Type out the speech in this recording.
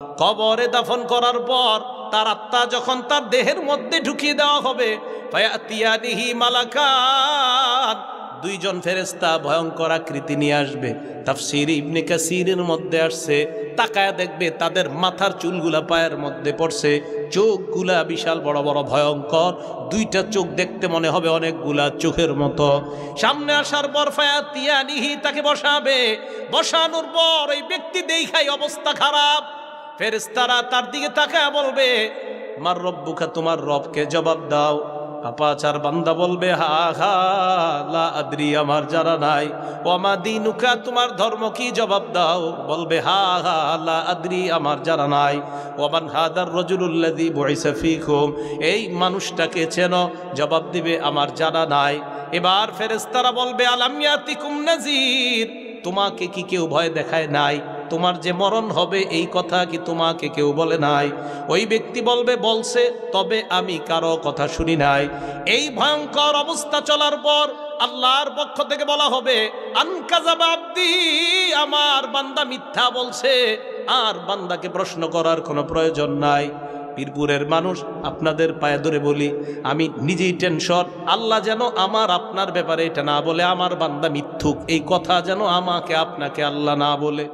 কবরে দাফন করার পর তার আত্মা যখন তার দেহের মধ্যে ঢুকিয়ে দেওয়া হবে, ফায়াতিয়ানিহি মালাকান, দুইজন ফেরেশতা ভয়ঙ্কর আকৃতি নিয়ে আসবে। তাফসীর ইবনে কাসীরের মধ্যে আসছে, তাকায় দেখবে তাদের মাথার চুলগুলা পায়ের মধ্যে পড়ছে, চোখগুলা বিশাল বড় বড় ভয়ঙ্কর, দুইটা চোখ দেখতে মনে হবে অনেকগুলা চোখের মতো। সামনে আসার পর ফায়াতিয়ানিহি, তাকে বসাবে। বসানোর পর ওই ব্যক্তি দেখাই অবস্থা খারাপ। ফেরেশতারা তার দিকে তাকায় বলবে, মার রব্বুকা, তোমার রবকে জবাব দাও। পাপাচার বান্দা বলবে, হা হা লা আদরি, আমার জানা নাই। ওমা দীনুকা, তোমার ধর্ম কি, জবাব দাও। বলবে, হা হা লা আদরি, আমার জানা নাই। ওমান হাদার রাজুলুল্লাযী বুইসা ফীকুম, এই মানুষটাকে চেনো, জবাব দিবে, আমার জানা নাই। এবার ফেরেশতারা বলবে, আলাম ইয়াতিকুম নাযীর, তোমাকে কি কেউ ভয় দেখায় নাই? তোমার যে মরণ হবে এই কথা কি তোমাকে কেউ বলে নাই? ওই ব্যক্তি বলবে, বলছে, তবে আমি কারো কথা শুনি নাই। এই ভয়ঙ্কর অবস্থা চলার পর আল্লাহর পক্ষ থেকে বলা হবে, আনকাযাবা আবদি, আমার বান্দা মিথ্যা বলছে। আর বান্দাকে প্রশ্ন করার কোনো প্রয়োজন নাই। পীরপুরের মানুষ, আপনাদের পায়ে ধরে বলি, আমি নিজেই টেনশন, আল্লাহ যেন আমার আপনার ব্যাপারে এটা না বলে, আমার বান্দা মিথ্যুক এই কথা যেন আমাকে আপনাকে আল্লাহ না বলে।